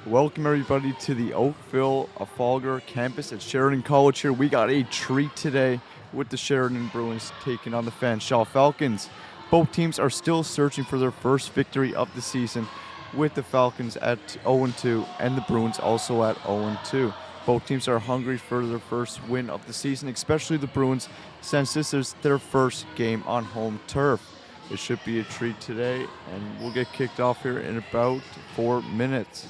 Welcome everybody to the Oakville Falgar campus at Sheridan College here. We got a treat today with the Sheridan Bruins taking on the Fanshawe Falcons. Both teams are still searching for their first victory of the season, with the Falcons at 0-2 and the Bruins also at 0-2. Both teams are hungry for their first win of the season, especially the Bruins, since this is their first game on home turf. It should be a treat today, and we'll get kicked off here in about 4 minutes.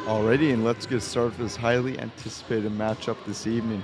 Alrighty, and let's get started with this highly anticipated matchup this evening.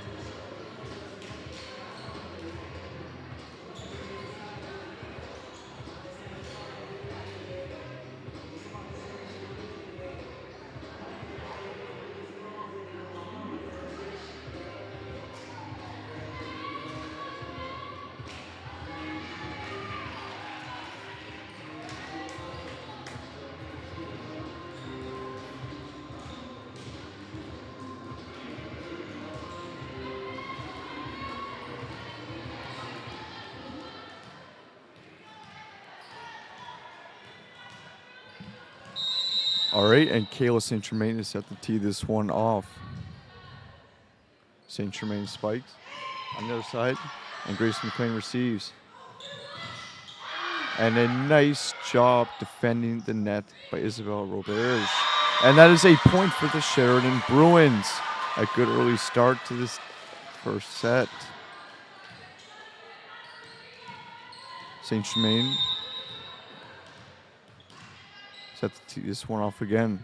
All right, and Kayla St. Germain is set to tee this one off. St. Germain spikes on the other side, and Grace McLean receives. And a nice job defending the net by Isabel Roberge. And that is a point for the Sheridan Bruins. A good early start to this first set. St. Germain set to tee this one off again.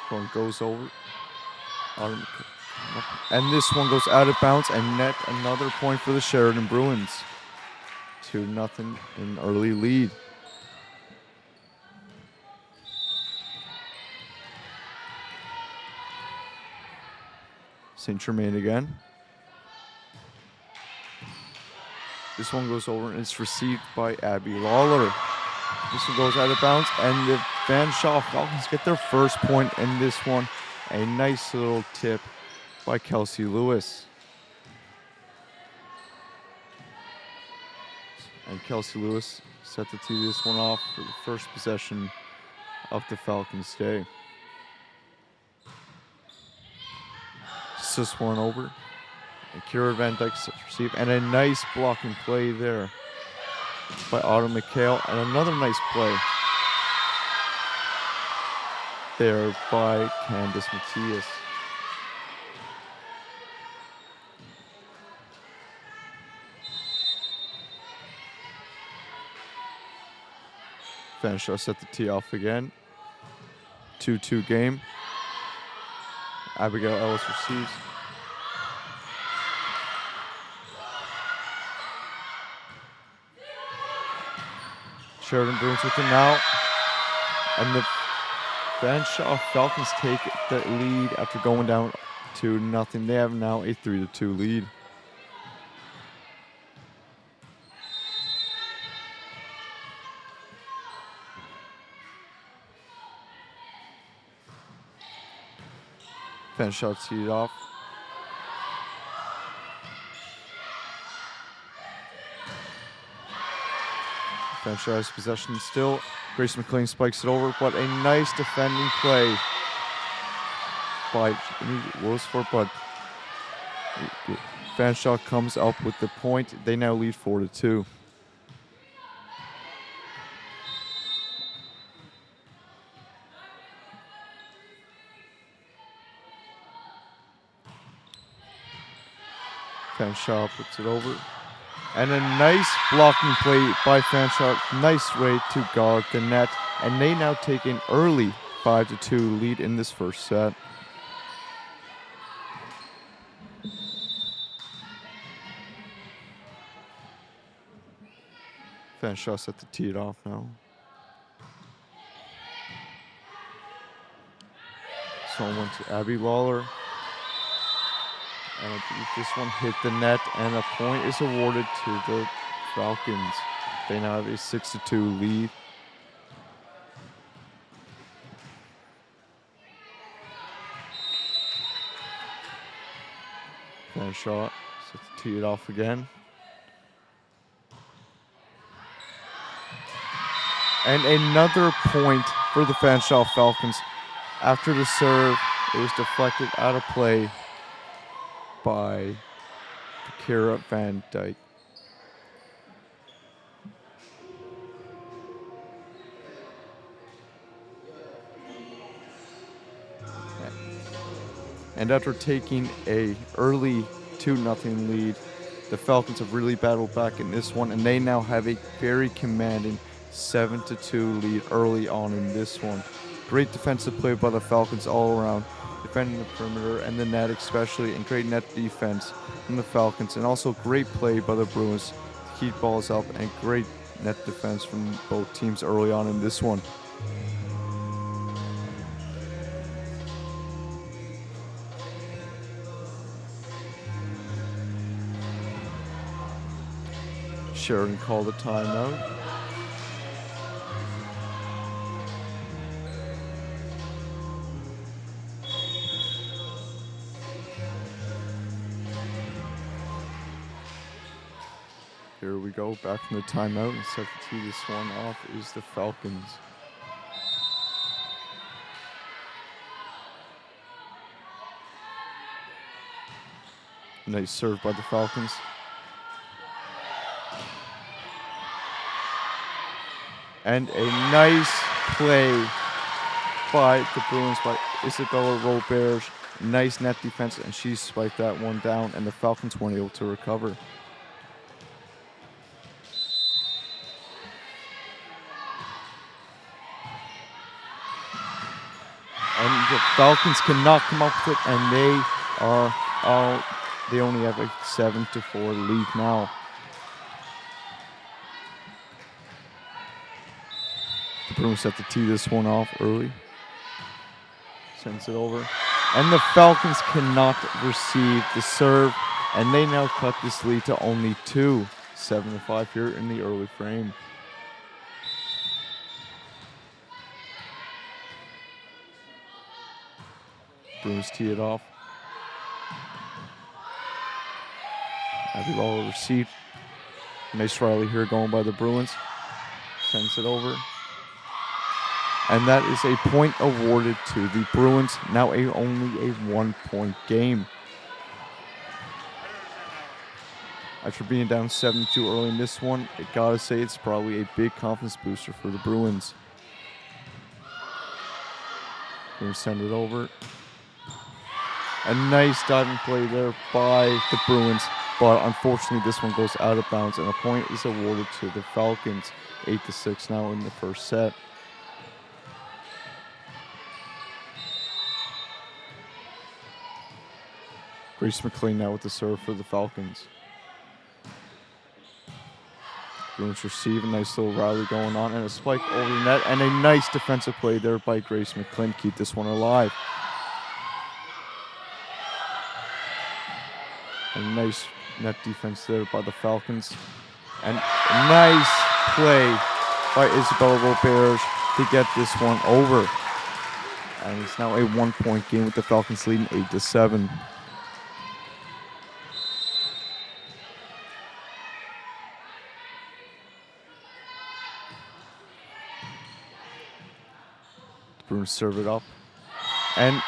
One goes over. And this one goes out of bounds and net another point for the Sheridan Bruins. 2-0 in early lead. St. Germain again. This one goes over and it's received by Abby Lawler. This one goes out of bounds and the Fanshawe Falcons get their first point in this one. A nice little tip by Kelsey Lewis. And Kelsey Lewis set to tee this one off for the first possession of the Falcons' day. This one over. And Kira Van Dyke set to receive. And a nice blocking play there by Autumn McHale. And another nice play there by Candace Matias. Fanshawe set the tee off again. 2-2 game. Abigail Ellis receives. Sheridan Bruins with it now. And the Fanshawe Falcons take the lead after going down 2-0. They have now a 3-2 lead. Fanshawe teed off. Fanshawe has possession still. Grace McLean spikes it over, but a nice defending play by Jimmy Willisford, but Fanshawe comes up with the point. They now lead 4-2. Fanshawe puts it over. And a nice blocking play by Fanshawe. Nice way to guard the net. And they now take an early 5-2 lead in this first set. Fanshawe set to tee it off now. So one to Abby Lawler. And I believe this one hit the net, and a point is awarded to the Falcons. They now have a 6-2 lead. Fanshawe set to tee it off again. And another point for the Fanshawe Falcons. After the serve, it was deflected out of play by Kira Van Dyke. And after taking a early 2-0 lead, the Falcons have really battled back in this one, and they now have a very commanding 7-2 lead early on in this one. Great defensive play by the Falcons all around, defending the perimeter and the net especially, and great net defense from the Falcons, and also great play by the Bruins to keep balls up, and great net defense from both teams early on in this one. Sheridan called a timeout. Here we go, back from the timeout, and set to tee this one off is the Falcons. Nice serve by the Falcons. And a nice play by the Bruins, by Isabella Robert. Nice net defense, and she spiked that one down, and the Falcons weren't able to recover. And the Falcons cannot come up with it, and they only have a 7-4 lead now. The Bruins set to tee this one off early. Sends it over. And the Falcons cannot receive the serve, and they now cut this lead to only 2. 7-5 here in the early frame. Bruins tee it off. Abby Lawler received. Nice rally here going by the Bruins. Sends it over. And that is a point awarded to the Bruins. Now only a 1-point game. After being down 7-2 early in this one, I gotta say it's probably a big confidence booster for the Bruins. Bruins send it over. A nice diving play there by the Bruins, but unfortunately this one goes out of bounds, and a point is awarded to the Falcons. 8-6 now in the first set. Grace McLean now with the serve for the Falcons. Bruins receive, a nice little rally going on, and a spike over the net, and a nice defensive play there by Grace McLean. Keep this one alive. A nice net defense there by the Falcons. And a nice play by Isabella Robert to get this one over. And it's now a 1-point game with the Falcons leading 8-7. The Bruins serve it up. And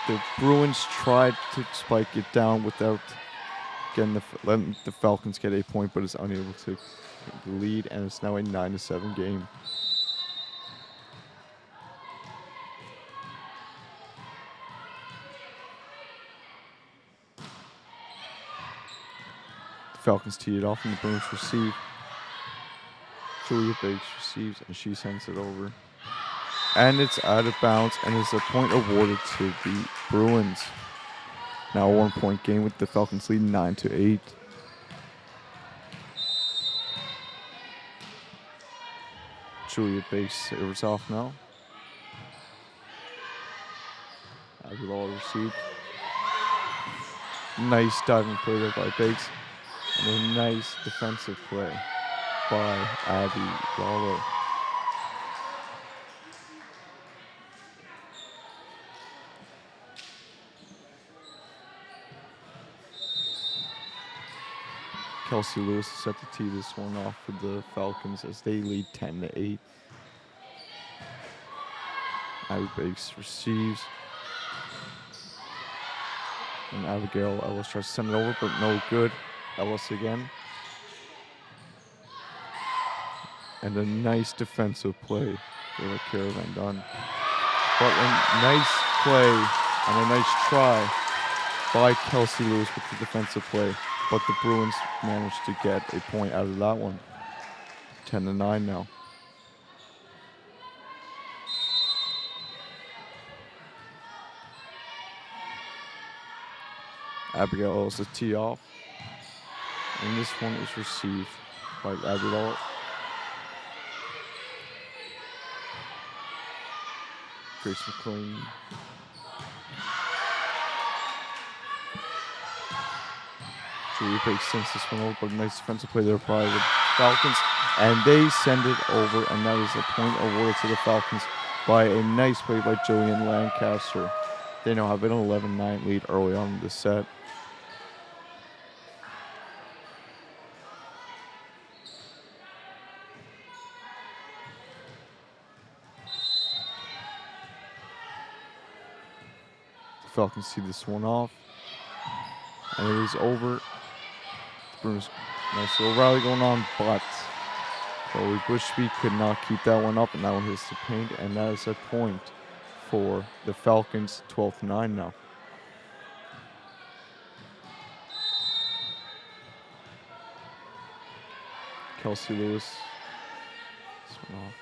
the Bruins tried to spike it down without letting the Falcons get a point, but is unable to lead, and it's now a 9-7 game. The Falcons tee it off, and the Bruins receive. Julia Bakes receives, and she sends it over. And it's out of bounds, and it's a point awarded to the Bruins. Now a 1-point game with the Falcons leading 9-8. Julia Bakes serves off now. Abby Lawler received. Nice diving play there by Bakes. And a nice defensive play by Abby Lawler. Kelsey Lewis is set to tee this one off for the Falcons as they lead 10-8. Abby Bakes receives. And Abigail Ellis tries to send it over, but no good. Ellis again. And a nice defensive play for the Caravan done. But a nice play and a nice try by Kelsey Lewis with the defensive play. But the Bruins managed to get a point out of that one. 10-9 now. Abigail Ellis to tee off. And this one is received by Abigail. Grace McLean. Julia Bates sends this one over, but a nice defensive play there by the Falcons. And they send it over, and that is a point awarded to the Falcons by a nice play by Jillian Lancaster. They now have an 11-9 lead early on in the set. The Falcons see this one off, and it is over. The Bruins, nice little rally going on, but Chloe Bushby could not keep that one up, and that one hits the paint, and that is a point for the Falcons, 12-9 now. Kelsey Lewis. This one off.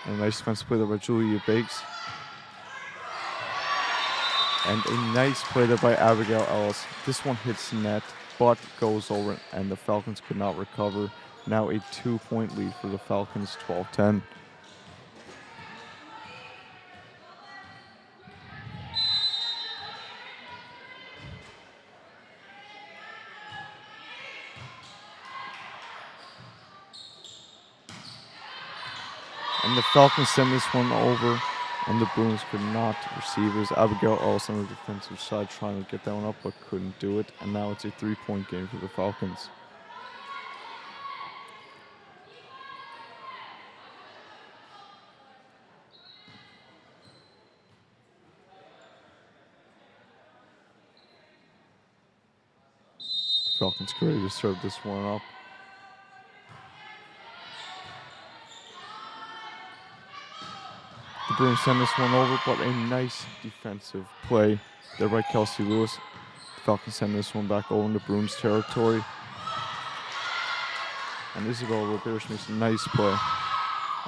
And a nice defensive play there by Julia Bakes. And a nice play there by Abigail Ellis. This one hits net, but goes over, and the Falcons could not recover. Now a 2-point lead for the Falcons, 12-10. And the Falcons send this one over, and the Bruins could not receive. It was Abigail Ellis on the defensive side trying to get that one up, but couldn't do it. And now it's a 3-point game for the Falcons. The Falcons get ready to serve this one up. The Bruins send this one over, but a nice defensive play there by Kelsey Lewis. The Falcons send this one back over into Bruins territory. And Isabel Roberts makes a nice play.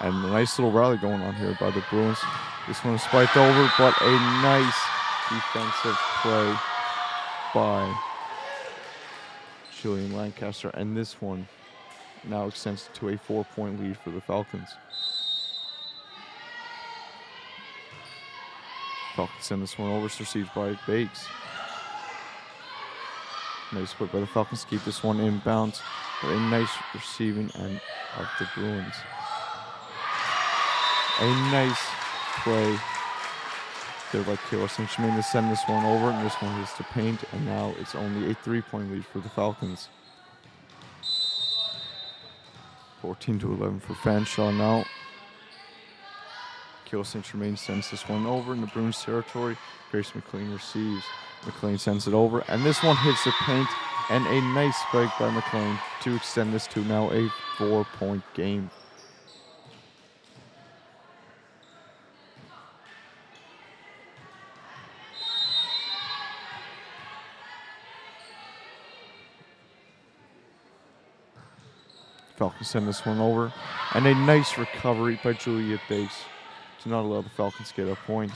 And a nice little rally going on here by the Bruins. This one is spiked over, but a nice defensive play by Jillian Lancaster. And this one now extends to a 4-point lead for the Falcons. Falcons send this one over. It's received by Bakes. Nice play by the Falcons to keep this one inbounds. But a nice receiving end of the Bruins. A nice play there by Kayla St. Germain to send this one over, and this one hits the paint, and now it's only a 3-point lead for the Falcons. 14-11 for Fanshawe now. Kayla St. Germain sends this one over in the Bruins territory. Grace McLean receives. McLean sends it over, and this one hits the paint, and a nice spike by McLean to extend this to now a 4-point game. Falcons send this one over, and a nice recovery by Julia Bakes to not allow the Falcons to get a point.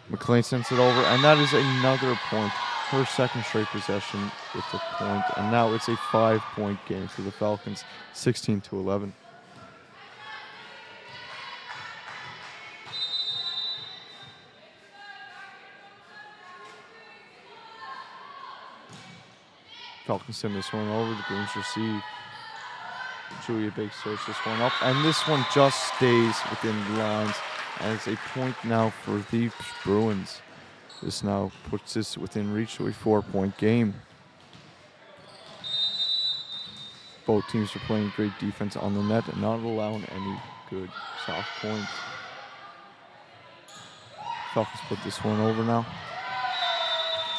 McLean sends it over, and that is another point. Her second straight possession with the point, and now it's a 5-point game for the Falcons, 16-11. Falcons send this one over, the Bruins receive. Julia Bakes starts this one up, and this one just stays within the lines, and it's a point now for the Bruins. This now puts this within reach to a 4-point game. Both teams are playing great defense on the net and not allowing any good soft points. Falcons put this one over now,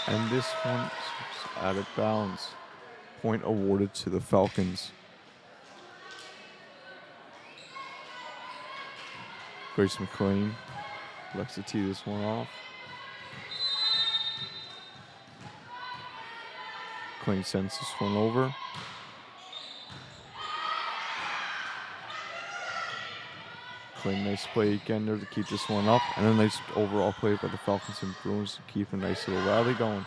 and this one is out of bounds. Point awarded to the Falcons. Grace McLean likes to tee this one off. McLean sends this one over. McLean, nice play again there to keep this one up. And a nice overall play by the Falcons and Bruins to keep a nice little rally going.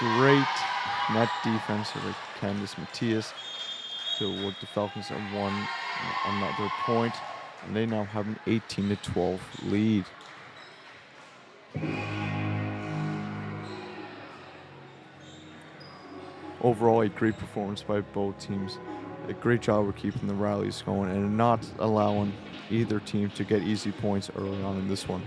great net defense over Candice Matias to award the Falcons another point, and they now have an 18-12 lead. Overall, a great performance by both teams. A great job of keeping the rallies going and not allowing either team to get easy points early on in this one.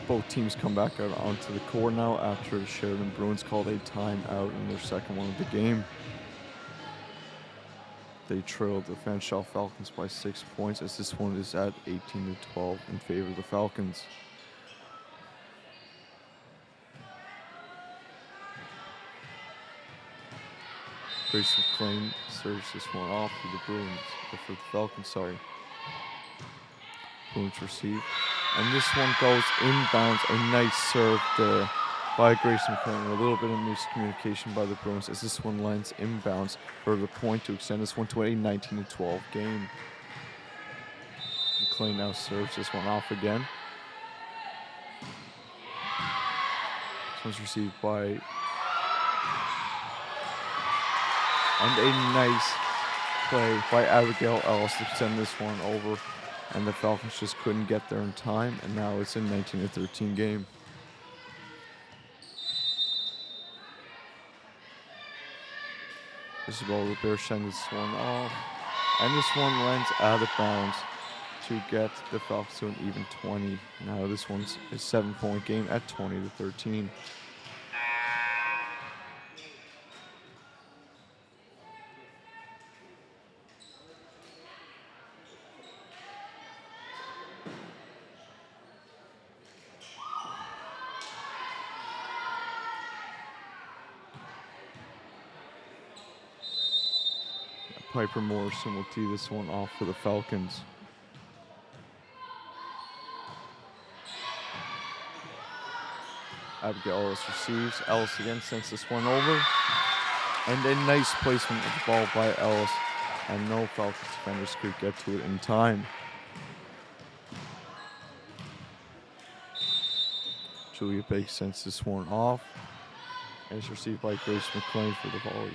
Both teams come back out onto the court now after the Sheridan Bruins called a timeout in their second one of the game. They trailed the Fanshawe Falcons by 6 points, as this one is at 18-12 in favor of the Falcons. Grace McLean serves this one off for the Bruins, or for the Falcons, sorry. Bruins receive. And this one goes inbounds. A nice serve there by Grace McLean. A little bit of miscommunication by the Bruins as this one lands inbounds for the point to extend this one to a 19-12 game. McLean now serves this one off again. This one's received by... And a nice play by Abigail Ellis to send this one over. And the Falcons just couldn't get there in time, and now it's a 19-13 game. Isabel Robert sends this one off, and this one lands out of bounds to get the Falcons to an even 20. Now this one's a 7-point game at 20-13. Piper Morrison will tee this one off for the Falcons. Abigail Ellis receives. Ellis again sends this one over. And a nice placement of the ball by Ellis. And no Falcons defenders could get to it in time. Julia Bake sends this one off. And it's received by Grace McLean for the volley.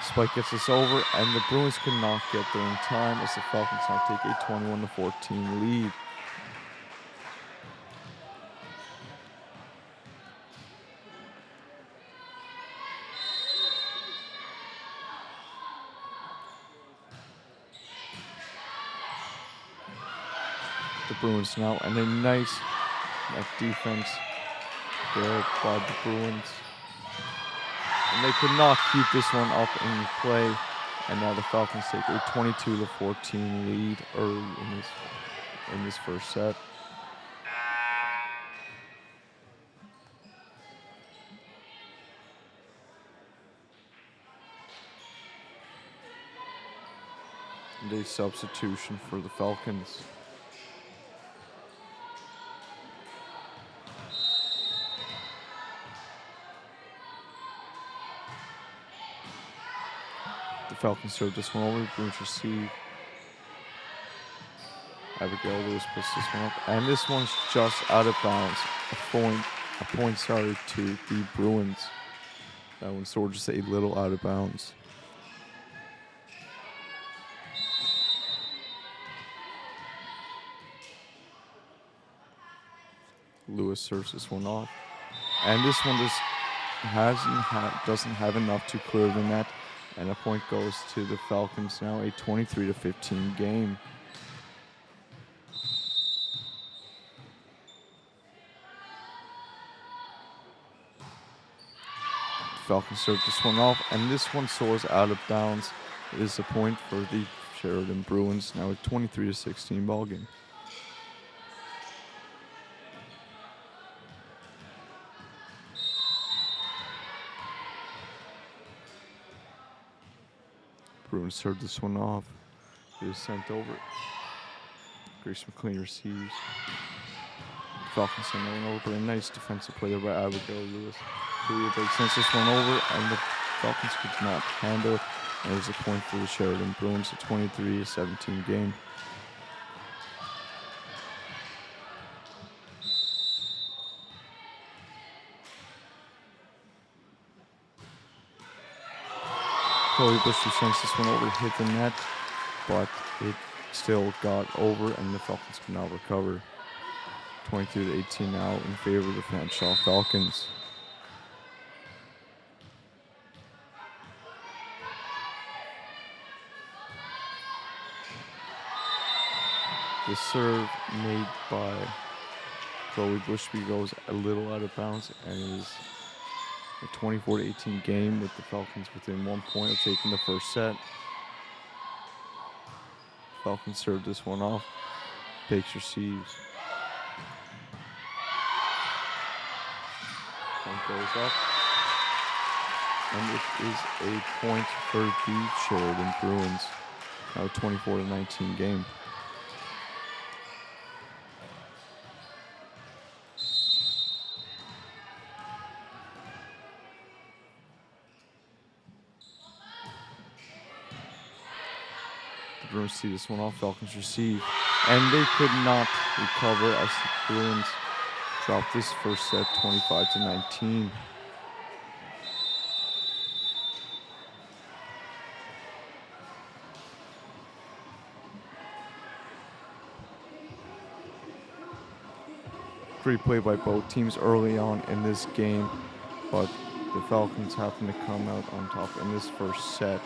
Spike gets this over, and the Bruins could not get there in time as the Falcons now take a 21-14 lead. The Bruins now, and a nice net defense there by the Bruins. And they could not keep this one up in play. And now the Falcons take a 22-14 lead early in this first set. And a substitution for the Falcons. Falcons serve this one over. Bruins receive. Abigail Lewis puts this one up, and this one's just out of bounds. A point, to the Bruins. That one's sort of just a little out of bounds. Lewis serves this one off, and this one just doesn't have enough to clear the net. And a point goes to the Falcons now, a 23-15 game. Falcons serve this one off, and this one soars out of bounds. It is a point for the Sheridan Bruins. Now a 23-16 ball game. Bruins serve this one off. It is sent over. Grace McLean receives. Falcons send it over, but a nice defensive play there by Abigail Lewis. Julia Blake sends this one over, and the Falcons could not handle it. And there's a point for the Sheridan Bruins, a 23-17 game. Chloe Bush sends this one over, hit the net, but it still got over, and the Falcons could not recover. 22-18 now in favor of the Fanshawe Falcons. The serve made by Chloe Bushby goes a little out of bounds, and it is a 24-18 game with the Falcons within 1 point of taking the first set. Falcons serve this one off. Bakes receives. Point goes up. And it is a point for the Sheridan Bruins. Now a 24-19 game. The Bruins see this one off. Falcons receive. And they could not recover as the Bruins dropped this first set 25-19. Great play by both teams early on in this game, but the Falcons happen to come out on top in this first set.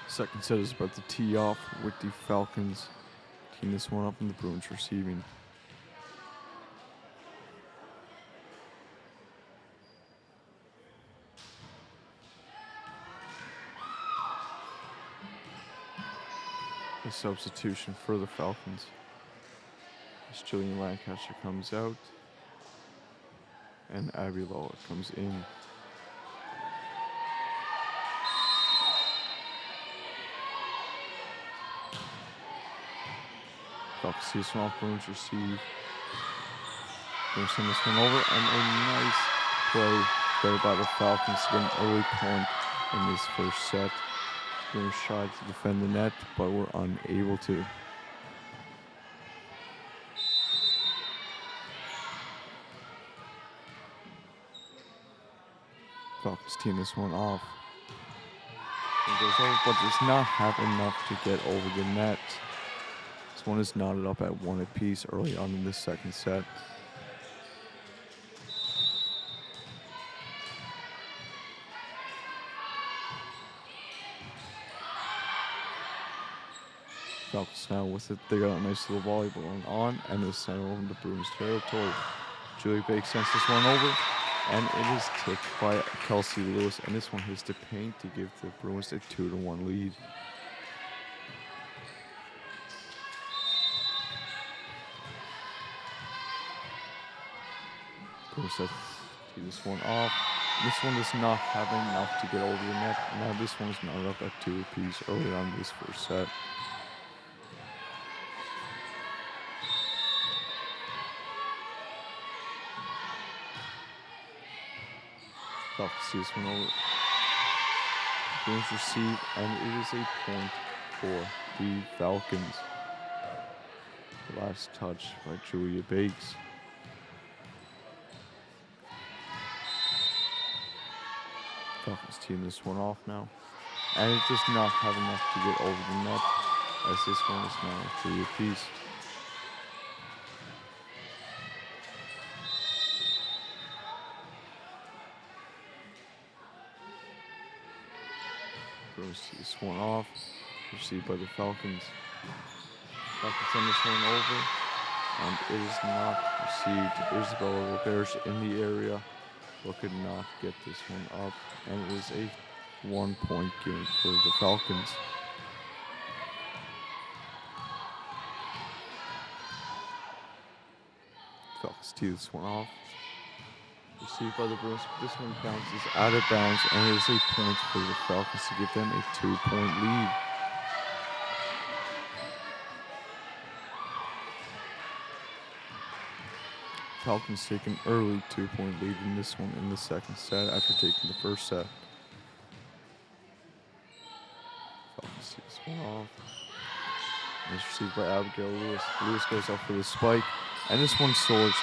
Second set is about to tee off with the Falcons Teeing this one up and the Bruins receiving. A substitution for the Falcons. As Jillian Lancaster comes out and Abby Lawler comes in. Falcons see this one off, Bruins receive. Bruins send this one over, and a nice play there by the Falcons to get an early point in this first set. Bruins tried to defend the net, but were unable to. Falcons teeing this one off. It goes over, but does not have enough to get over the net. This one is knotted up at 1 apiece early on in the second set. Falcons now with it. They got a nice little volleyball going on, and it's sent over the Bruins territory. Julie Bake sends this one over, and it is tipped by Kelsey Lewis, and this one hits the paint to give the Bruins a 2-1 lead. Bruins set to this one off. This one does not have enough to get over the net. Now this one is knotted up at 2 apiece early on this first set. Falcons see this one over. Bruins receive, and it is a point for the Falcons. The last touch by Julia Bakes. Falcons teeing this one off now. And it does not have enough to get over the net, as this one is now a 3 apiece. Bruins see this one off, received by the Falcons. Falcons send this one over, and it is not received. Isabella Roberts in the area, but could not get this one up, and it is a 1-point game for the Falcons. Falcons tee this one off. Received by the Bruins. This one bounces out of bounds, and it is a point for the Falcons to give them a 2-point lead. Falcons take an early 2-point lead in this one in the second set after taking the first set. Falcons take this one off. And it's received by Abigail Lewis. Lewis goes up for the spike, and this one soars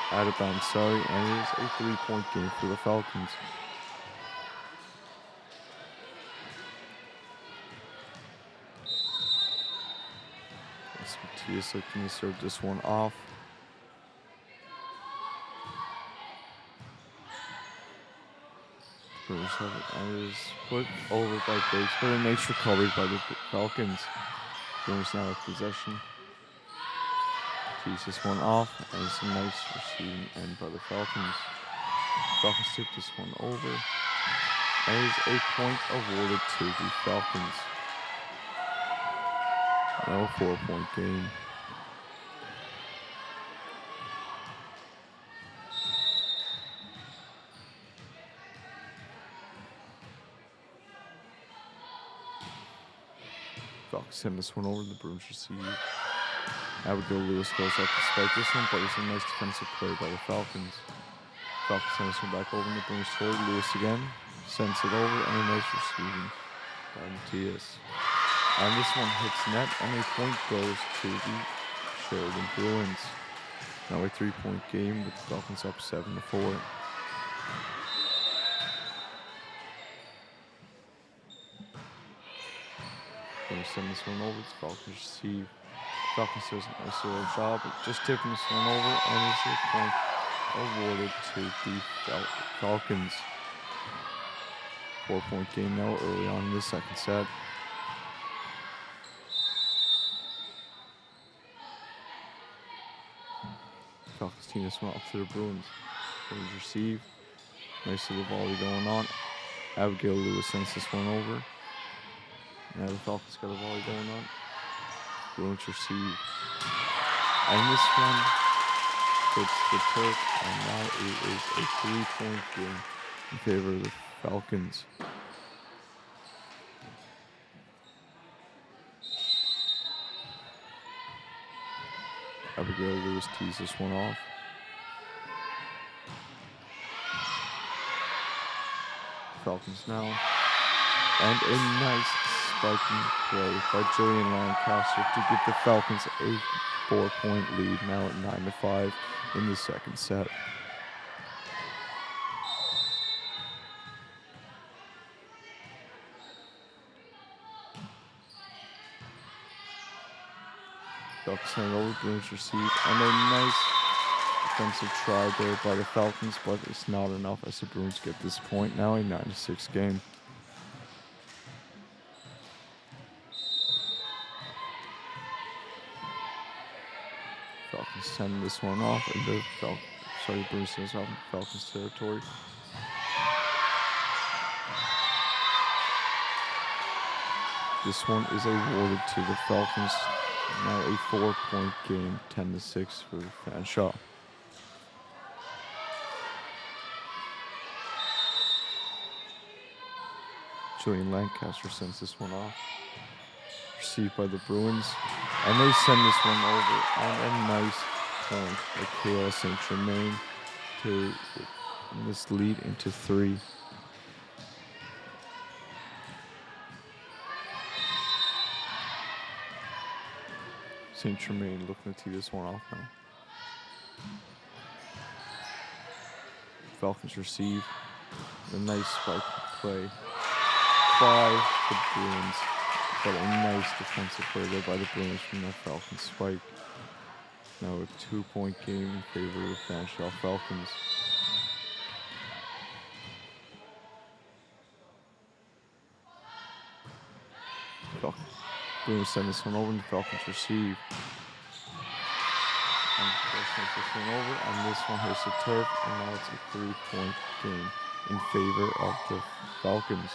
out of bounds, and it is a 3-point game for the Falcons. Matias looking to serve this one off. Bruins have it, and it is put over by Bakes, but a nice recovery by the Falcons. Bruins now have possession. Tees this one off, and it's a nice receiving end by the Falcons. Falcons tip this one over, and it is a point awarded to the Falcons. Now a 4-point game. Falcons send this one over, the Bruins receive. Abigail Lewis goes up to spike this one, but it's a nice defensive play by the Falcons. Falcons send this one back over, and the Bruins toward Lewis again. Sends it over, and a nice receiving by Matias. And this one hits net, and a point goes to the Sheridan Bruins. Now a 3-point game with the Falcons up 7-4. Going to send this one over, the Falcons receive. Falcons does a nice little job of just tipping this one over, and it's a point awarded to the Falcons. 4-point game now early on in the second set. Falcons team this one off to the Bruins. Bruins receive. Nice little volley going on. Abigail Lewis sends this one over. Now the Falcons got a volley going on. Bruins receive. And this one hits the turf, and now it is a 3-point game in favor of the Falcons. Abigail Lewis tees this one off. Falcons now. And a nice spiking play by Jillian Lancaster to give the Falcons a 4-point lead, now at 9-5 in the second set. Falcons send it over, Bruins receive, and a nice defensive try there by the Falcons, but it's not enough as the Bruins get this point, now a 9-6 game. Falcons send this one off into Bruins sends off in Falcons territory. This one is awarded to the Falcons. Now a 4-point game, 10-6 for Fanshawe. Jillian Lancaster sends this one off. Received by the Bruins. And they send this one over on a nice point by Kayla St. Germain to this lead into 3. St. Germain looking to tee this one off now. Falcons receive. A nice spike play by the Bruins. But a nice defensive play there by the Bruins from that Falcons spike. Now a 2-point game in favor of the Fanshawe Falcons. Bruins send this one over and the Falcons receive. And sends this one over, and this one hits the turf, and now it's a 3-point game in favor of the Falcons.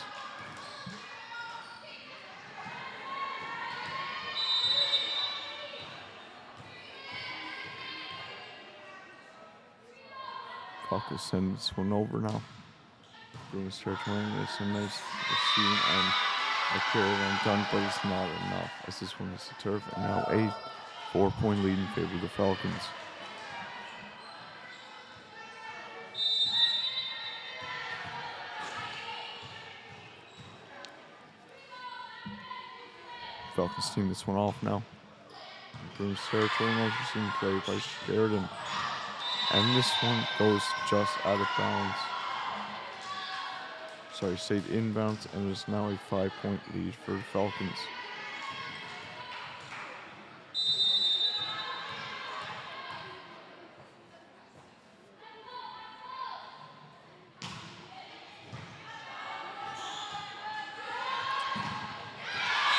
Falcons send this one over now. Bruins territory, it's a nice machine and a Sheridan done, but it's not enough as this one hits the turf, and now a 4-point lead in favor of the Falcons. Falcons team this one off now. Bruins territory, nice machine play by Sheridan. And this one goes just out of bounds. Sorry, stayed inbounds, and there's now a 5-point lead for the Falcons.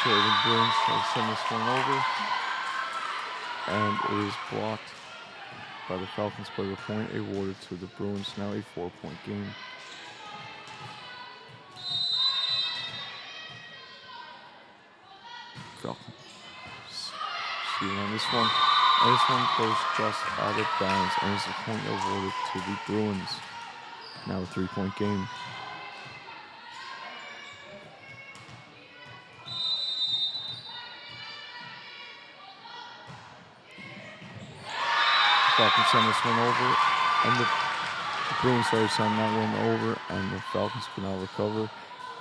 Sheridan Bruins send this one over, and it is blocked by the Falcons, but the point awarded to the Bruins. Now a 4-point game. Falcons see on this one. And this one goes just out of bounds, and is a point awarded to the Bruins. Now a 3-point game. Falcons send this one over, and the Bruins already send that one over, and the Falcons can now recover,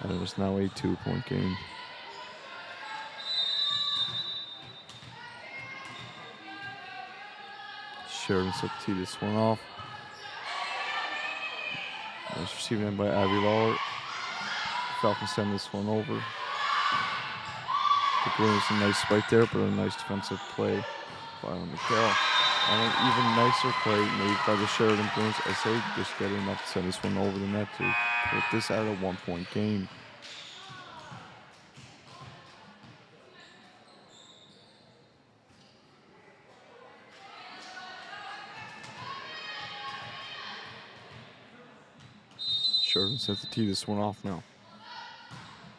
and it is now a 2-point game. Sheridan set to tee this one off. Nice receiving in by Abby Lawler. Falcons send this one over. The Bruins a nice spike there, but a nice defensive play by Miguel. And an even nicer play made by the Sheridan Bruins as they just get enough to send this one over the net to put this at a 1-point game. Sheridan sets to tee this one off now.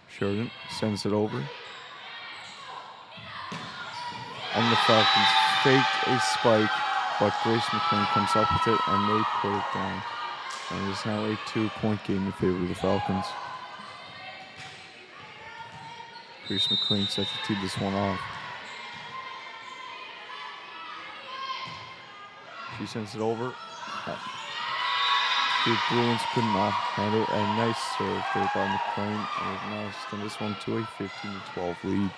Sheridan sends it over. And the Falcons faked a spike, but Grace McLean comes up with it and they put it down. And it is now a 2-point game in favor of the Falcons. Grace McLean sets to tee this one off. She sends it over. The Bruins could not handle a nice serve there by McLean, and has now extend this one to a 15-12 lead.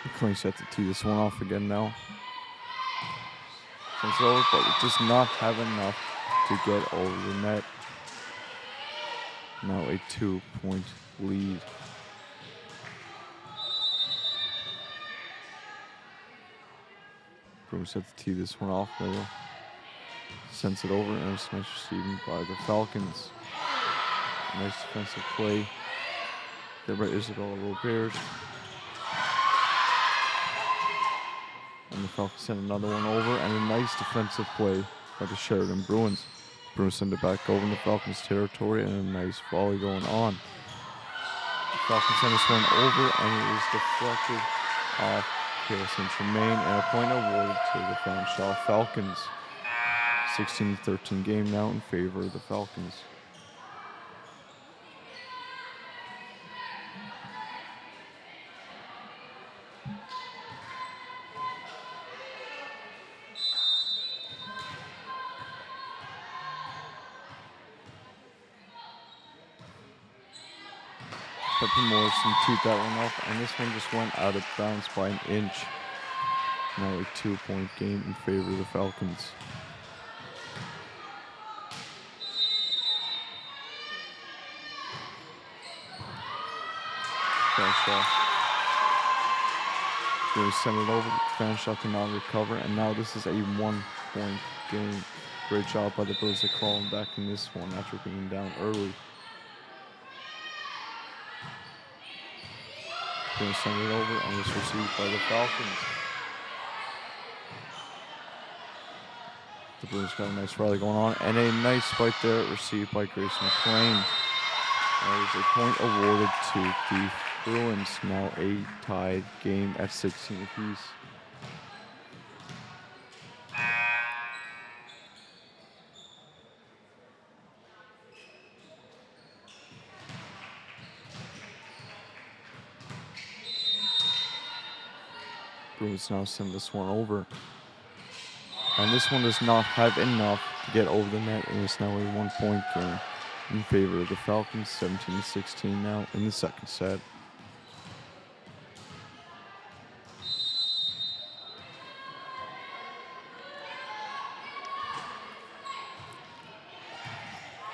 McLean set to tee this one off again now. Sends it over, but it does not have enough to get over the net. Now a 2-point lead. Bruins set to tee this one off there. Sends it over, and it's nice receiving by the Falcons. Nice defensive play there by Isabella Robert. And the Falcons send another one over, and a nice defensive play by the Sheridan Bruins. Bruins send it back over in the Falcons' territory, and a nice volley going on. The Falcons send this one over, and it is deflected off Kayla St. Germain, and a point awarded to the Fanshawe Falcons. 16-13 game now in favor of the Falcons. Pepper Morrison teed that one up, and this one just went out of bounds by an inch. Now a 2-point game in favor of the Falcons. Fanshawe. Bruins send it over. Fanshawe cannot recover, and now this is a 1-point game. Great job by the Bruins to call him back in this one after being down early. Bruins send it over, and it's received by the Falcons. The Bruins got a nice rally going on, and a nice spike there received by Grace McLean. There is a point awarded to the Bruins, now a tied game at 16 apiece. Bruins now send this one over. And this one does not have enough to get over the net, and it's now a 1-point game in favor of the Falcons, 17-16 now in the second set.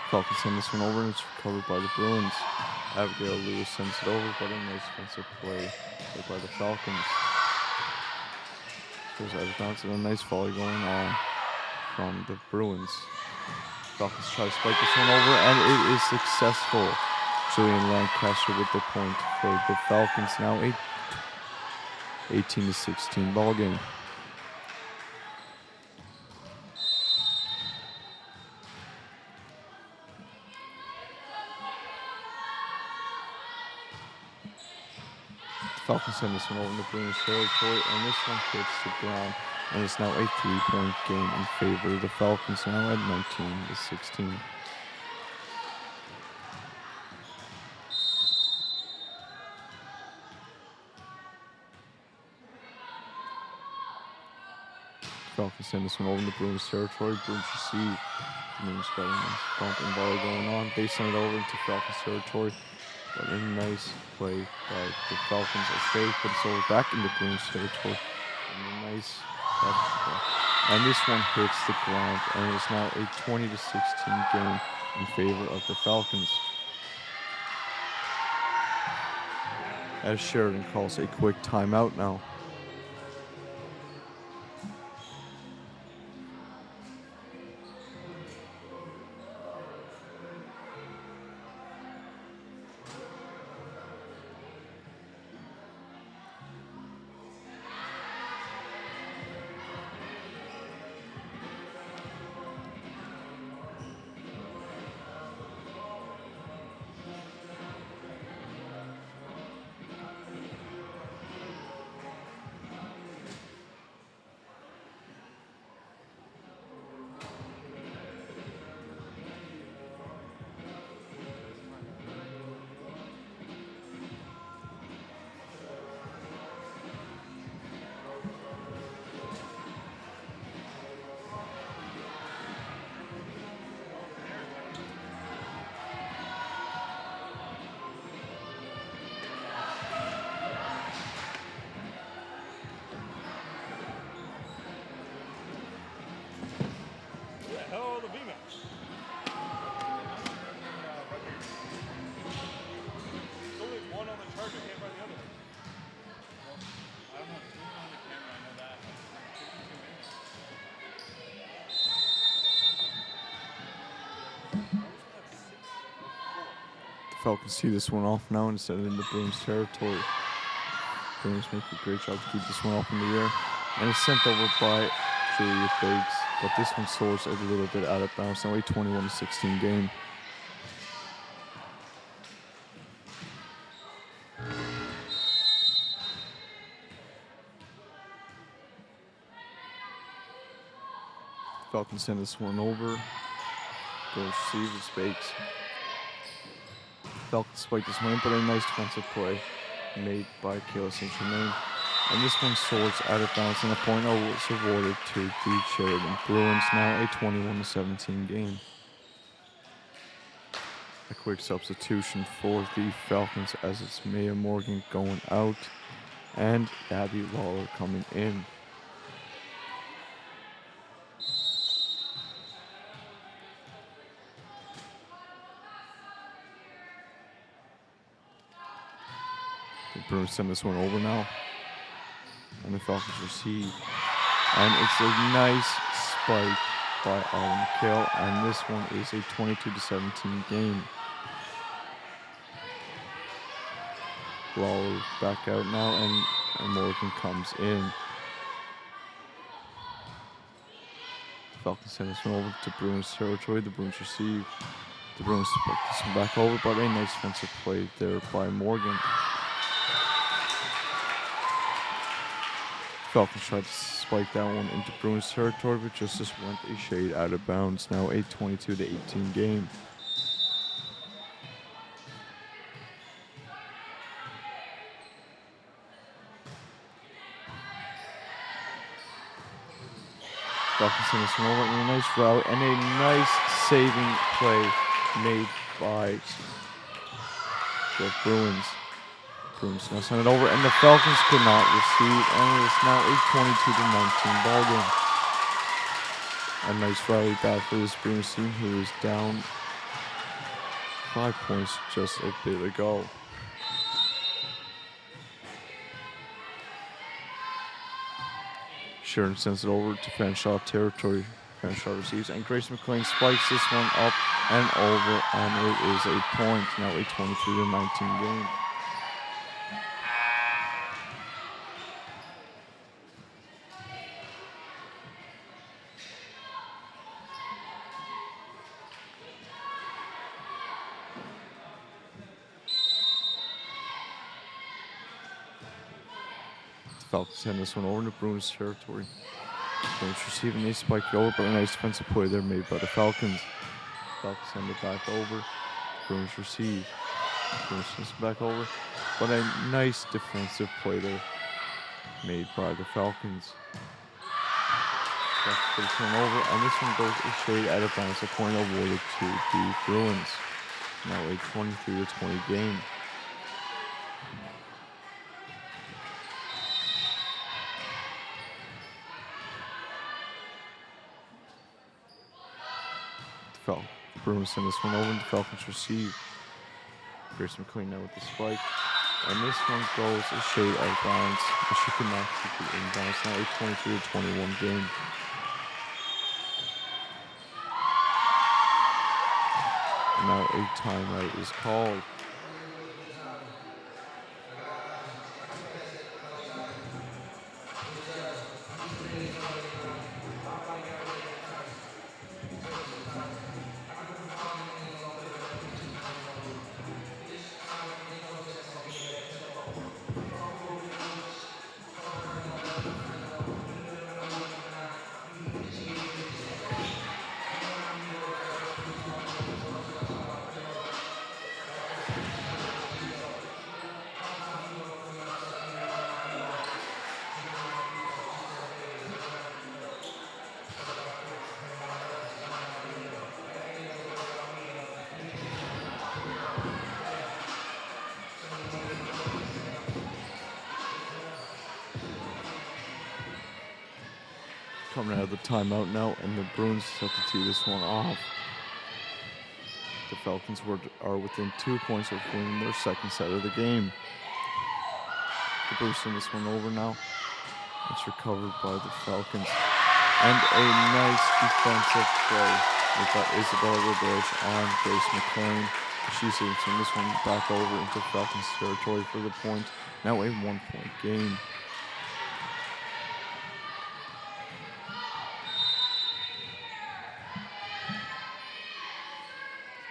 Falcons send this one over, and it's recovered by the Bruins. Abigail Lewis sends it over, but a nice defensive play by the Falcons. Goes out of bounds, and a nice volley going on from the Bruins. Falcons try to spike this one over, and it is successful. Julian Lancaster with the point for the Falcons. Now a 18-16 ball game. Falcons send this one over in the Bruins territory, and this one hits the ground, and it's now a 3-point game in favor of the Falcons, now at 19-16. Falcons send this one over in the Bruins territory. Bruins receive. The Bruins got a nice bump and volley going on. They send it over into Falcons territory. But a nice play by the Falcons as they put it over back into Bruins territory. And a nice basketball. And this one hits the ground, and it's now a 20-16 game in favor of the Falcons. As Sheridan calls a quick timeout now. Falcons see this one off now and send it into Bruins territory. Bruins make a great job to keep this one up in the air. And it's sent over by Julia Biggs. But this one soars a little bit out of bounds. Now a 21-16 game. Falcons send this one over. Goes receives Bakes. Falcons spike this one in, but a nice defensive play made by Kayla St. Germain. And this one soars out of bounds, and a point was awarded to the Sheridan Bruins. Now a 21-17 game. A quick substitution for the Falcons as it's Maya Morgan going out and Abby Lawler coming in. The Bruins send this one over now. And the Falcons receive. And it's a nice spike by Autumn McHale. And this one is a 22-17 game. Lawler back out now, and Morgan comes in. Falcons send this one over to Bruins territory. The Bruins receive. The Bruins spike this one back over, but a nice defensive play there by Morgan. Falcons tried to spike that one into Bruins territory, but just went a shade out of bounds. Now a 22-18 game. Falcons send this one over, and a nice route and a nice saving play made by the Bruins. Bruins now send it over, and the Falcons could not receive, and it is now a 22-19 ball game. A nice rally back for this Bruins team, who is down 5 points just a bit ago. Sheridan sends it over to Fanshawe territory. Fanshawe receives, and Grace McLean spikes this one up and over, and it is a point. Now a 23-19 game. Falcons send this one over to Bruins territory. Bruins receiving, they spike it over, but a nice defensive play there made by the Falcons. Falcons send it back over. Bruins receive. Bruins send it back over, but a nice defensive play there made by the Falcons. Falcons put this one over, and this one goes a shade out of bounds. A point awarded to the Bruins. Now a 23-20 game. Bruins send this one over, and the Falcons receive. Grace McLean now with the spike. And this one goes a shade out of bounds, but she could not keep it in bounds. Now a 23-21 game. And now a timeout is called. Coming out of the timeout now, and the Bruins have to tee this one off. The Falcons are within 2 points of winning their second set of the game. The Bruins send this one over now. It's recovered by the Falcons. And a nice defensive play with that Isabella Roberge on Grace McLean. She's sending this one back over into Falcons territory for the point. Now a 1-point game.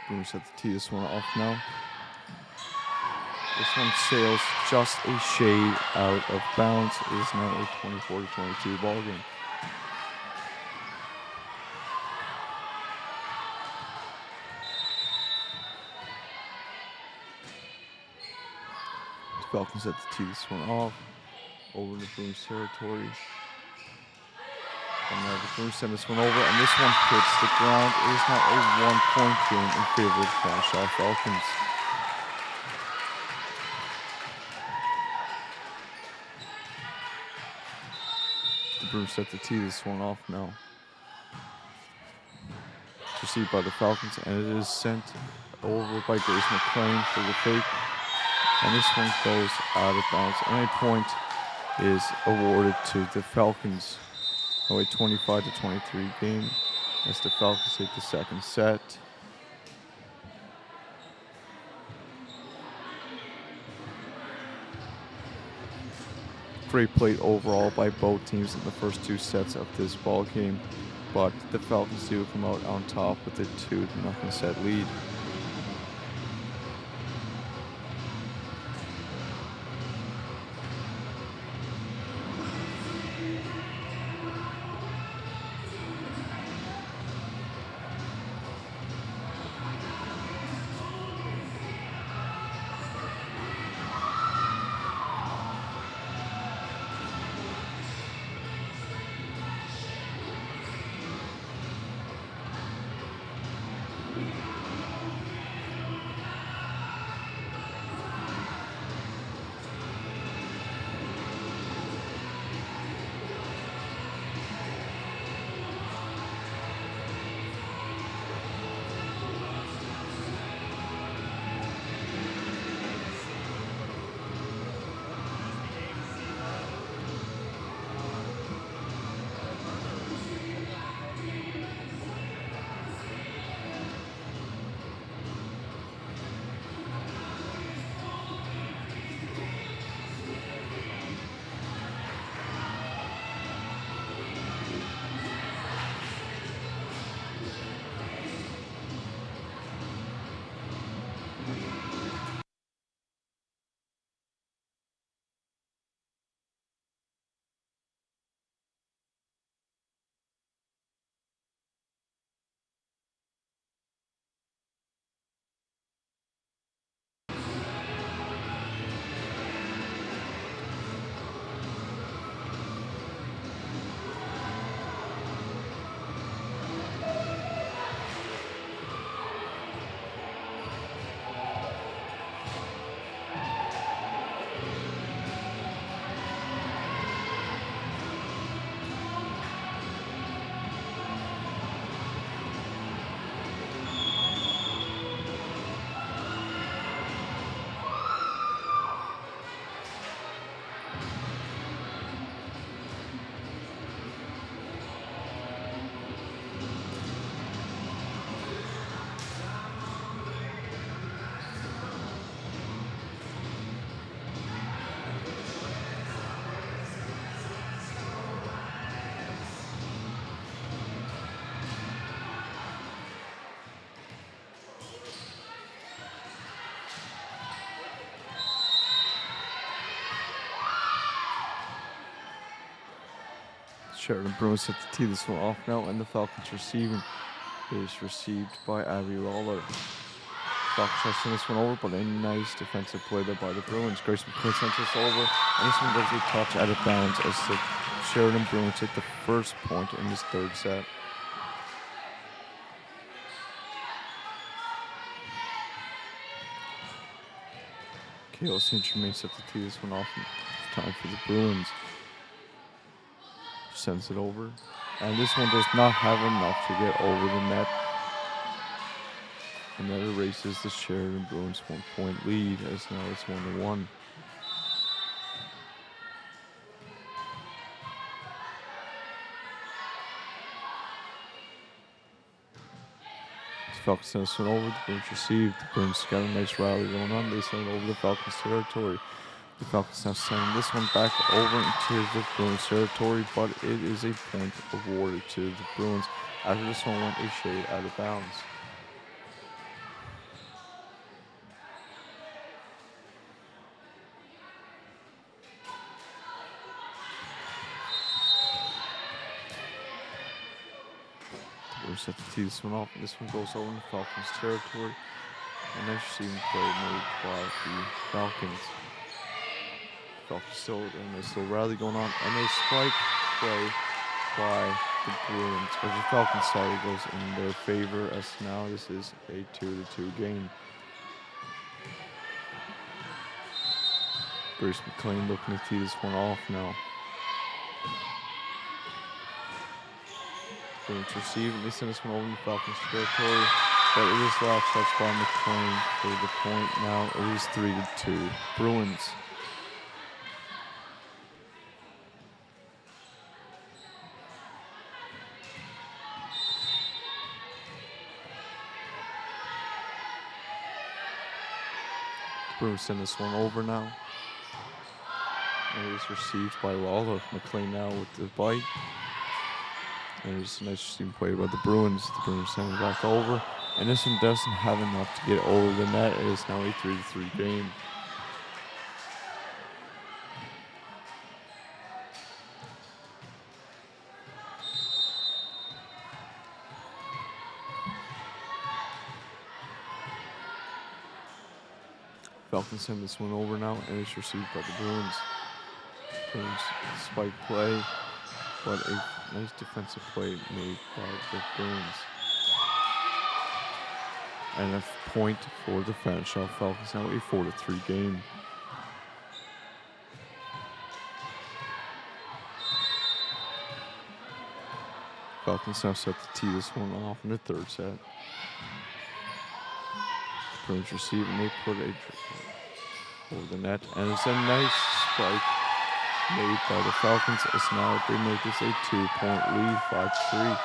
Bruins have to tee this one off now. This one sails just a shade out of bounds. It is now a 24-22 ball game. The Falcons have to tee this one off over the Bruins territory. And now the Bruins send this one over, and this one hits the ground. It is now a 1-point game in favor of the Fanshawe Falcons. The Bruins set to tee this one off now. Received by the Falcons, and it is sent over by Grace McLean for the fake. And this one goes out of bounds, and a point is awarded to the Falcons. A 25-23 game as the Falcons take the second set. Great play overall by both teams in the first two sets of this ball game, but the Falcons do come out on top with a 2-0 set lead. Sheridan Bruins set to tee this one off now, and the Falcons receiving is received by Abby Lawler. Falcons tries to send this one over, but a nice defensive play there by the Bruins. Grace McLean sends this over, and this one goes a touch out of bounds as the Sheridan Bruins take the first point in this third set. Kayla St. Germain set to tee this one off in time for the Bruins. Sends it over, and this one does not have enough to get over the net, and that erases the Sheridan Bruins 1-point lead as now it's 1-1. Falcons send this one over. The Bruins receive. The Bruins got a nice rally going on. They send it over the Falcons territory. The Falcons now send this one back over into the Bruins territory, but it is a point awarded to the Bruins after this one went a shade out of bounds. Bruins have to tee this one off, and this one goes over in the Falcons territory. A nice receiving play made by the Falcons. Falcons still in this little rally going on, and a spike play by the Bruins, or the Falcons side goes in their favor, as now this is a 2-2 game. Grace McLean looking to tee this one off now. Bruins receive, and they send this one over in the Falcons territory, but it is last touch by McLean for the point. Now it is 3-2 Bruins. Bruins send this one over now. And it is received by Lawler. McLean now with the bite. And it's a nice team play by the Bruins. The Bruins send it back over. And this one doesn't have enough to get over the net. It is now a 3-3 game. Falcons send this one over now, and it's received by the Bruins. Bruins spike play, but a nice defensive play made by the Bruins. And a point for the Fanshawe Falcons, now a 4-3 game. Falcons now set to tee this one off in the third set. Bruins receive, and they put a over the net, and it's a nice spike made by the Falcons, as now they make this a 2-point lead, 5-3.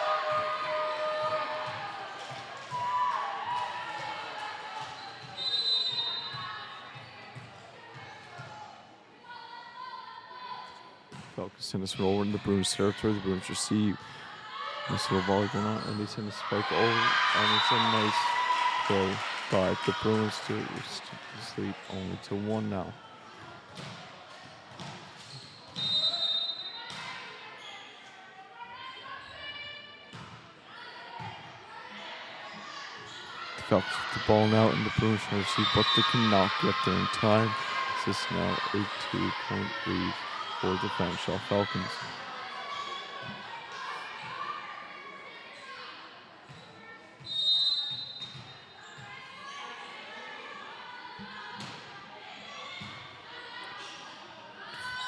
Falcons send this one over in the Bruins territory. The Bruins receive. Nice little volley going on, and they send a spike over, and it's a nice play by the Bruins to sleep only to 1 now. The Falcons with the ball now, and the Bruins try to receive, but they cannot get there in time. This is now a 2-point lead for the Fanshawe Falcons.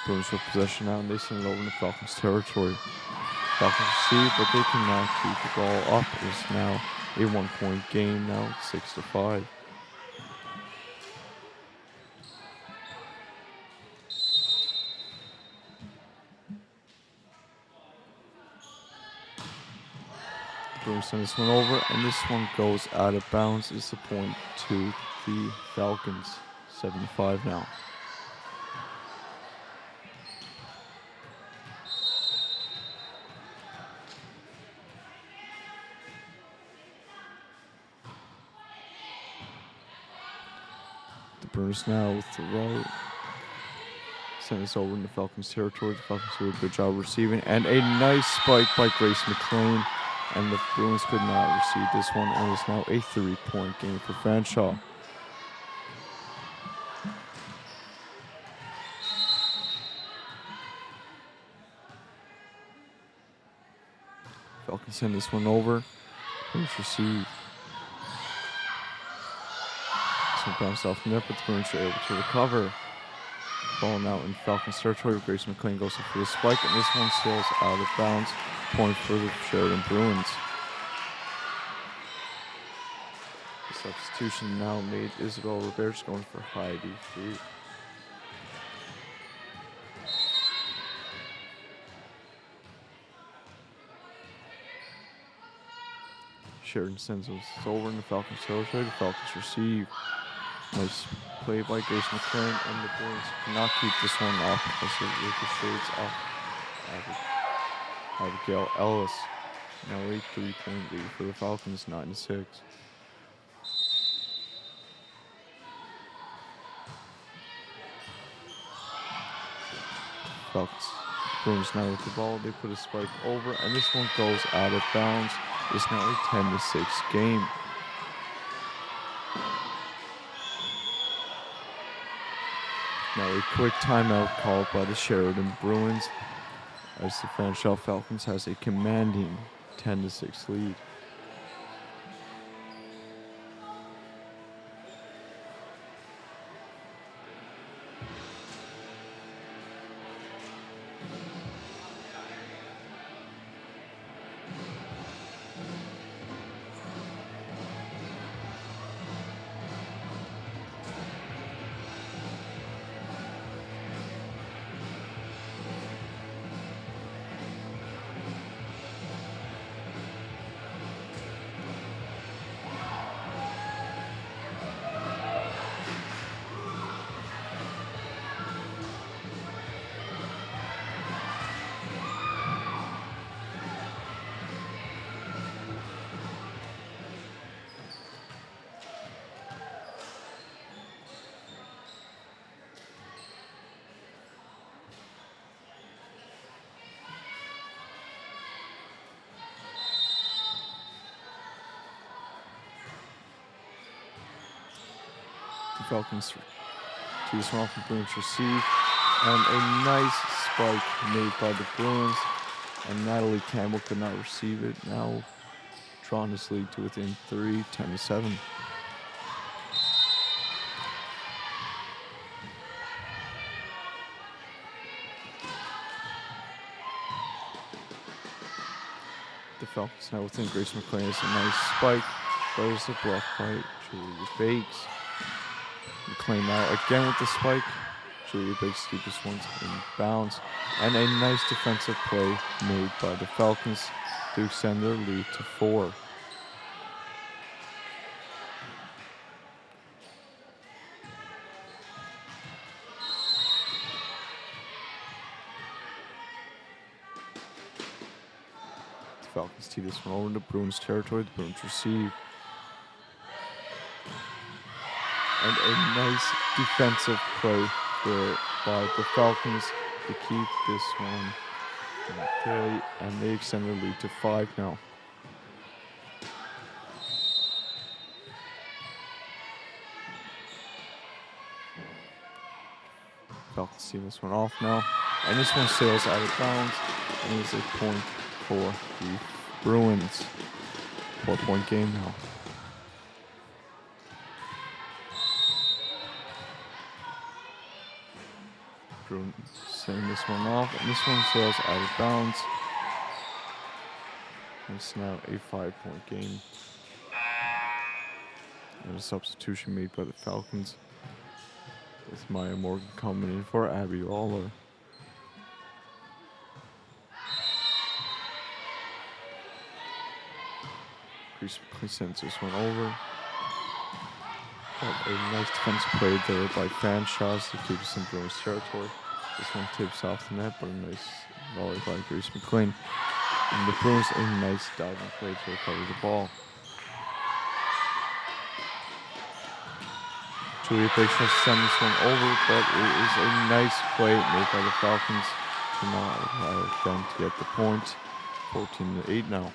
Bruins with possession now, and they send it over in the Falcons territory. Falcons receive, but they cannot keep the ball up. It's now a 1-point game now, 6-5. Bruins send this one over, and this one goes out of bounds. It's a point to the Falcons, 7-5 now. Bruins now with the right. Send this over in the Falcons territory. The Falcons do a good job receiving. And a nice spike by Grace McLean. And the Bruins could not receive this one. And it's now a 3-point game for Fanshawe. Falcons send this one over. Bruins receive. Bounced off from there, but the Bruins are able to recover. Ball now in Falcons territory. Grace McLean goes in for the spike, and this one sails out of bounds. Point for the Sheridan Bruins. The substitution now made Isabel Roberts going for Heidi Fruit. Sheridan sends us over in the Falcons territory. The Falcons receive. Nice play by Grace McLean, and the Bruins cannot keep this one off as it ricochets off Abigail Ellis. Now a 3-point lead for the Falcons, 9-6. Falcons. Bruins now with the ball. They put a spike over, and this one goes out of bounds. It's now a 10-6 game. Now a quick timeout called by the Sheridan Bruins as the Fanshawe Falcons has a commanding 10-6 lead. The Falcons to this one off the Bruins receive, and a nice spike made by the Bruins, and Natalie Campbell could not receive it. Now drawing this lead to within 3, 10-7. The Falcons now within. Grace McLean is a nice spike, but it's a block by Julia Bakes. McLean now again with the spike. Julia Bakes keeps this one in bounds. And a nice defensive play made by the Falcons to extend their lead to 4. The Falcons tee this one over into Bruins territory. The Bruins receive. And a nice defensive play there by the Falcons to keep this one okay, and they extend their lead to 5 now. Falcons see this one off now, and this one sails out of bounds, and it's a point for the Bruins. 4-point game now. Sending this one off, and this one sails out of bounds. It's now a 5-point game. And a substitution made by the Falcons, with Maya Morgan coming in for Abby Lawler. Grace McLean sends this one over. But a nice defensive play there by Fanshawe to keep us in Bruins territory. This one tips off the net, but a nice volley by Grace McLean. And the Bruins a nice diving play to recover the ball. Julia Bakes tries to send this one over, but it is a nice play made by the Falcons to not allow them to get the point. 14-8 now.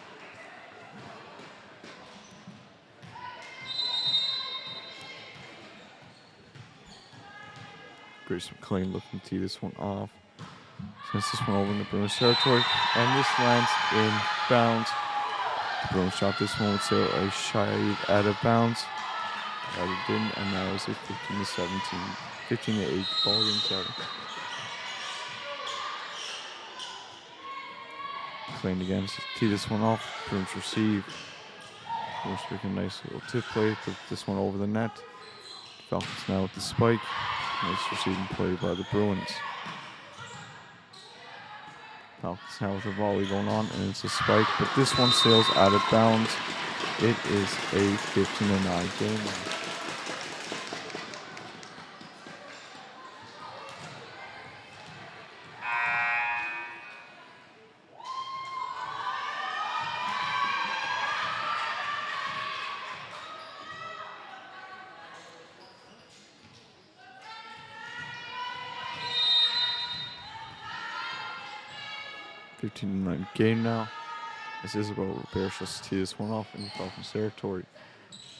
Grace McLean looking to tee this one off. Sends this one over in the Bruins territory, and this lands in bounds. The Bruins shot this one with a shy out of bounds. But it didn't, and now it's a 15-8 ball game. Sorry. McLean again to tee this one off. Bruins receive. Bruins making a nice little tip play, put this one over the net. Falcons now with the spike. Nice receiving play by the Bruins. Falcons now with a volley going on, and it's a spike, but this one sails out of bounds. It is a 15-9 game. Game now. As Isabel Bear shall tee this one off in the Falcons territory.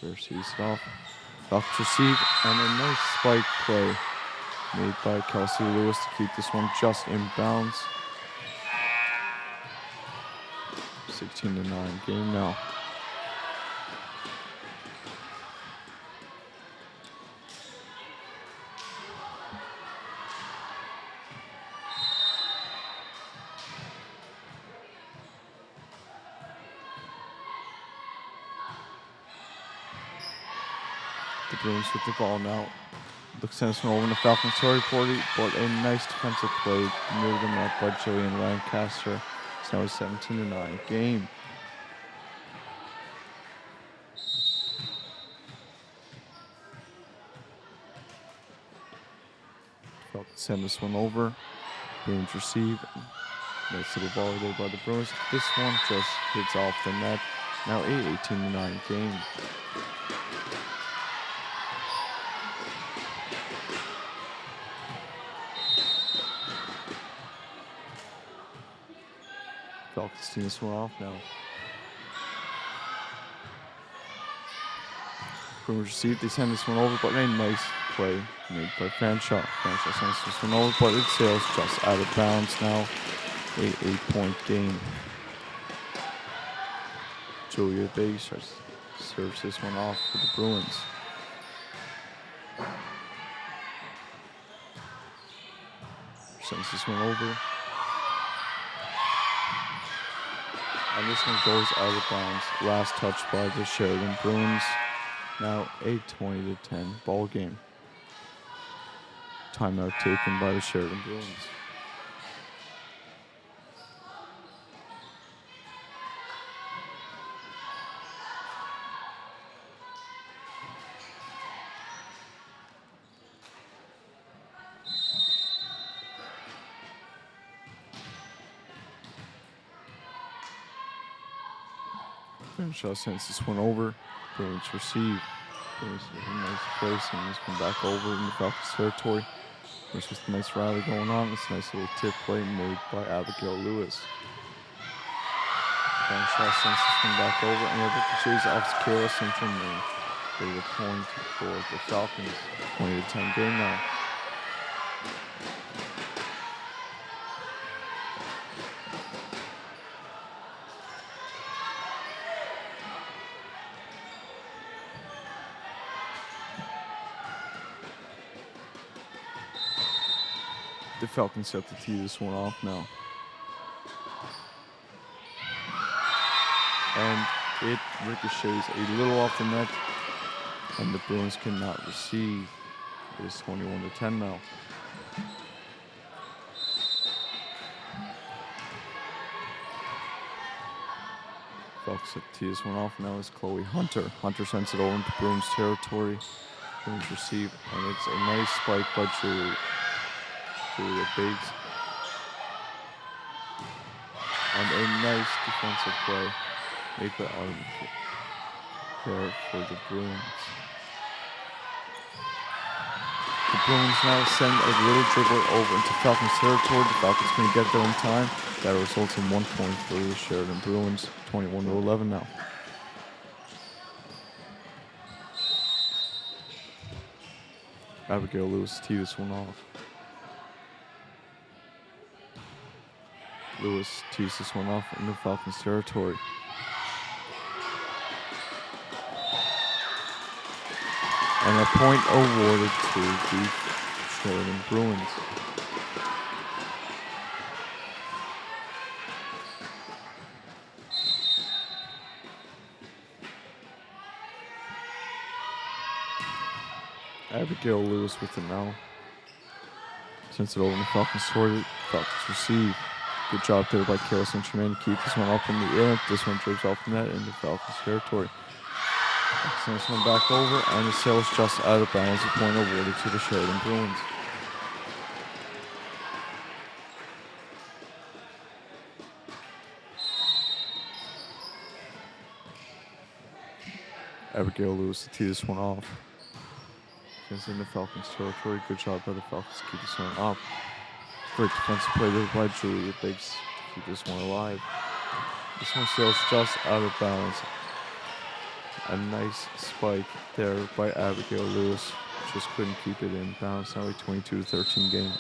Bear tees it off. Falcons receive, and a nice spike play made by Kelsey Lewis to keep this one just in bounds. 16-9 game now. The Bruins with the ball now. Looks to send this one over in the Falcons territory, but a nice defensive play near the net by Jillian Lancaster. It's now a 17-9 game. Falcons send this one over. Bruins receive. Nice little volley there by the Bruins. This one just hits off the net. Now a 18-9 game. Falcons team this one off now. Bruins receive, they send this one over, but a nice play made by Fanshawe. Fanshawe sends this one over, but it sails just out of bounds now. A 8-point game. Julia Bay serves this one off for the Bruins. Sends this one over. And this one goes out of bounds. Last touch by the Sheridan Bruins. Now a 20-10 ball game. Timeout taken by the Sheridan Bruins. Fanshawe sends this one over. Bruins receive. Bruins with a nice place and this one back over in the Falcons territory. There's just a nice rally going on. It's a nice little tip play made by Abigail Lewis. Fanshawe sends this one back over and it ricochets off Kayla Simpson. They the point for the Falcons. 20-10 game now. The Falcons have to tee this one off now. And it ricochets a little off the net. And the Bruins cannot receive. It is 21-10 now. Falcons have to tee this one off now is Chloe Hunter. Hunter sends it over into Bruins territory. Bruins receive. And it's a nice spike by Julia Biggs. And a nice defensive play made by Autumn there for the Bruins. The Bruins now send a little dribbler over into Falcons territory. The Falcons can get there in time. That results in 1 point for the Sheridan Bruins, 21-11 now. Abigail Lewis tee this one off. Lewis tees this one off in the Falcons territory. And a point awarded to the Sheridan Bruins. Abigail Lewis with it now. Sends it over in the Falcons territory. Falcons receive. Good job there by Kayla St. Germain to keep this one up in the air. This one trips off the net in the Falcons territory. Sends one back over, and the sail's just out of bounds. A point awarded to the Sheridan Bruins. Abigail Lewis to tee this one off. It's in the Falcons' territory. Good job by the Falcons to keep this one up. Great defensive play there by Julia Biggs to keep this one alive. This one sails just out of bounds. A nice spike there by Abigail Lewis. Just couldn't keep it in bounds. Now a 22-13 game.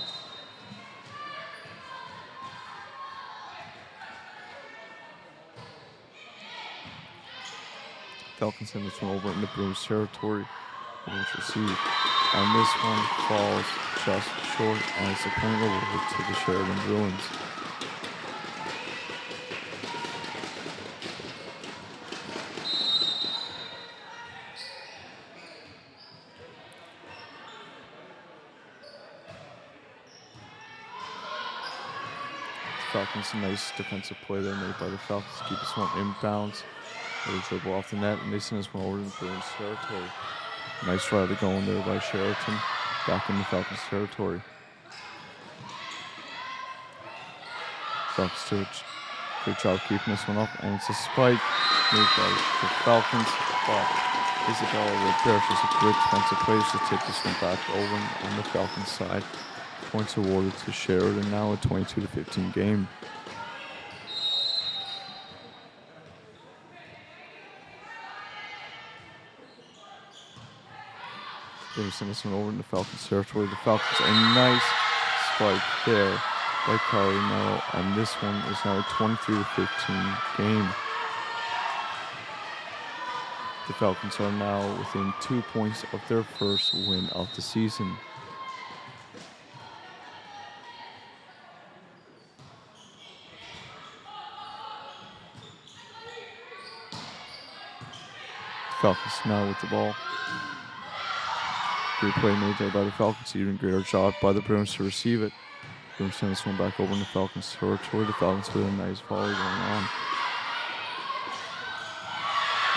Falcons send this one over in the Bruins territory. Bruins receive. And this one falls just short, and it's a point awarded to the Sheridan Bruins. Falcons, a nice defensive play there made by the Falcons to keep this one inbounds. They dribble off the net, and they send this one over to the Bruins territory. Nice try to go in there by Sheridan, back in the Falcons territory. Falcons do a good job keeping this one up, and it's a spike made by the Falcons, but Isabella Rivera does a great defensive play to take this one back over on the Falcons side. Points awarded to Sheridan, now a 22-15 game. Bruins send this one over in the Falcons territory. The Falcons, a nice spike there by Carly Mello, and this one is now a 23-15 game. The Falcons are now within 2 points of their first win of the season. Falcons now with the ball. Great play made there by the Falcons. Even greater job by the Bruins to receive it. Bruins send this one back over in the Falcons territory. The Falcons with a nice volley going on.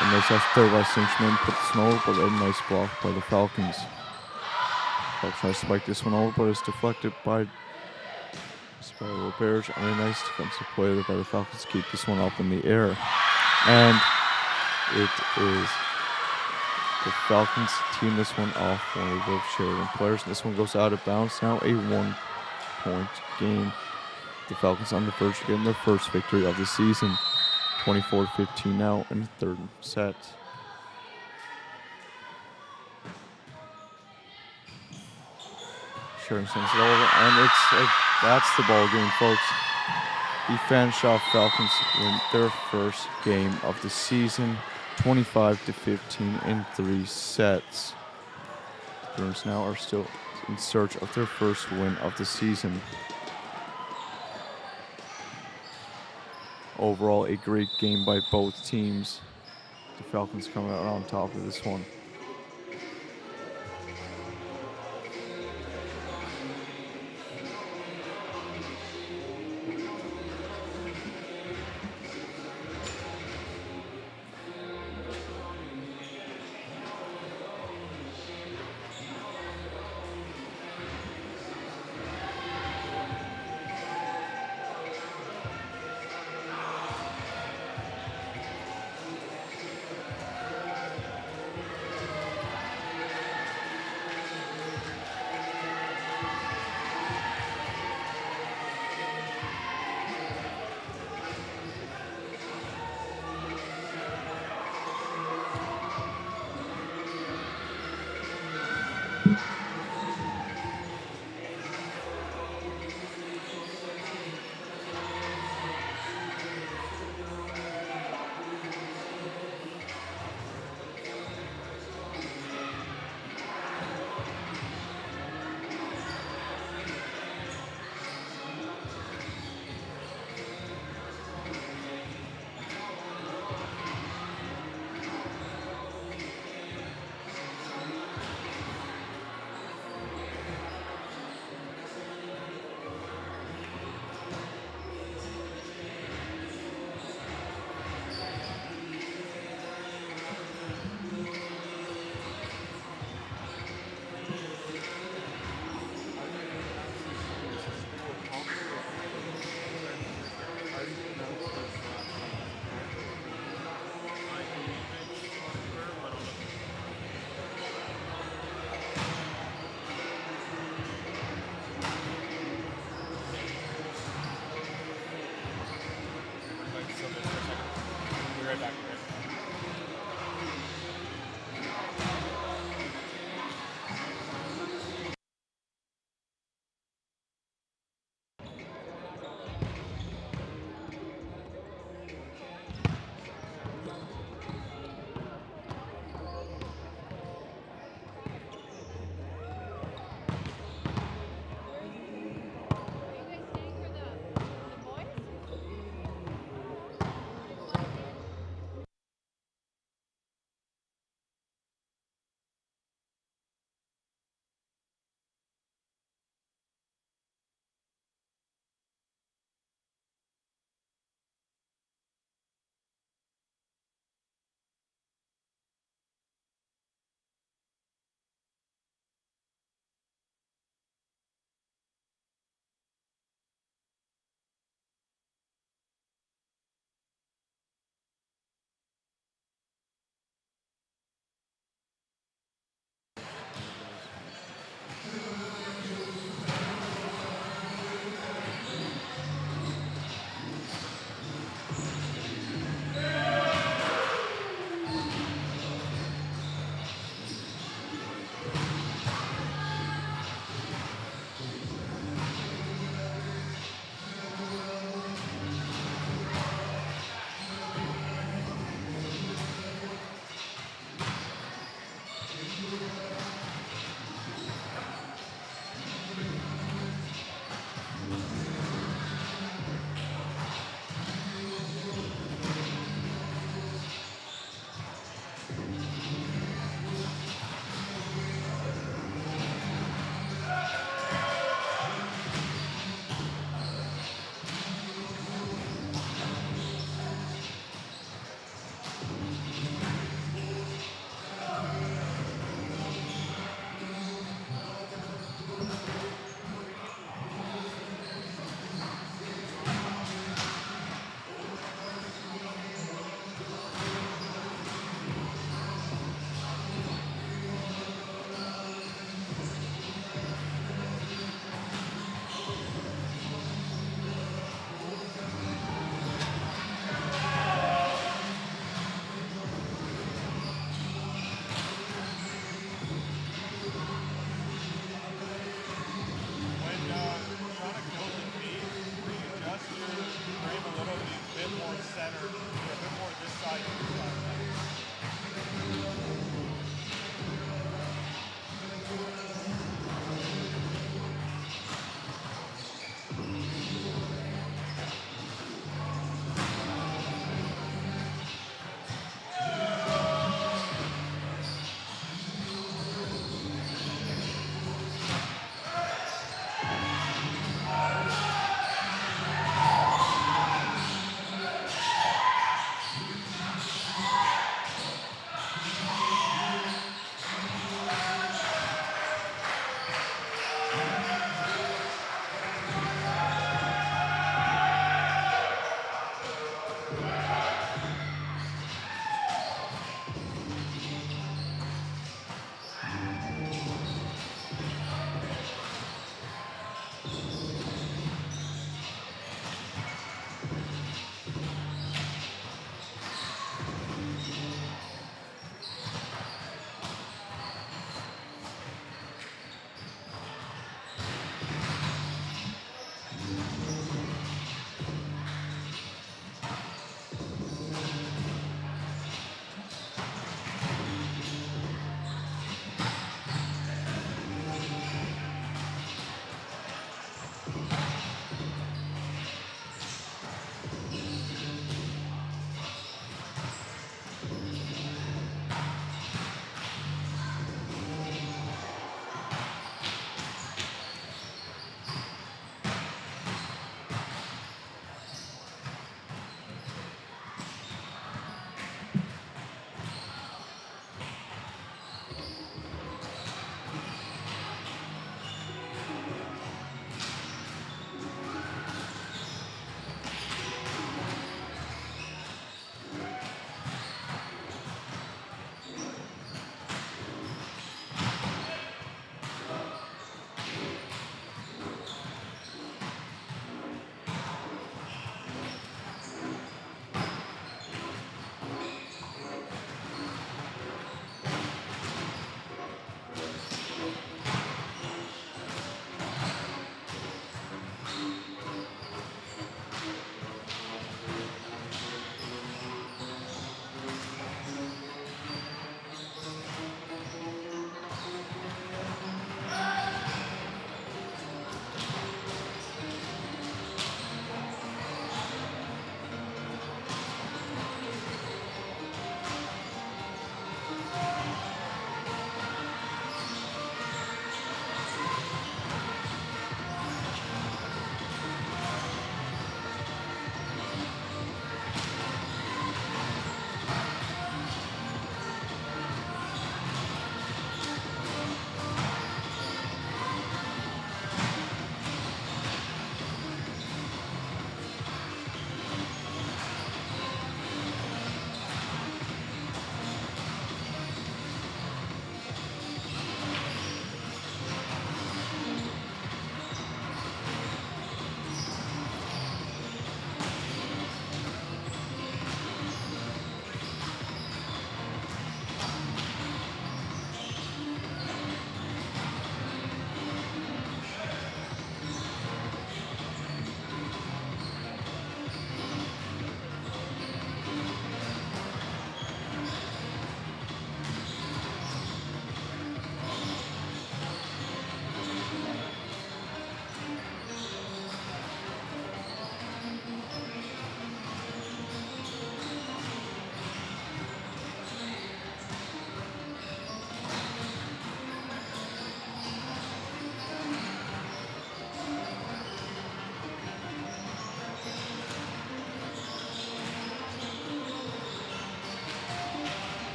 A nice effort there by St. Germain, put this one over, but a nice block by the Falcons. Falcons tries to spike this one over, but it's deflected by Roberge, and a nice defensive play there by the Falcons to keep this one up in the air. And it is the Falcons team this one off one of the Sheridan players. This one goes out of bounds. Now a 1-point game. The Falcons on the verge of getting their first victory of the season. 24-15 now in the third set. Sheridan sends it over, and that's the ball game, folks. The Fanshawe Falcons win their first game of the season, 25-15 in 3 sets. The Bruins now are still in search of their first win of the season. Overall, a great game by both teams. The Falcons coming out on top of this one. still this for a second. We'll be right back.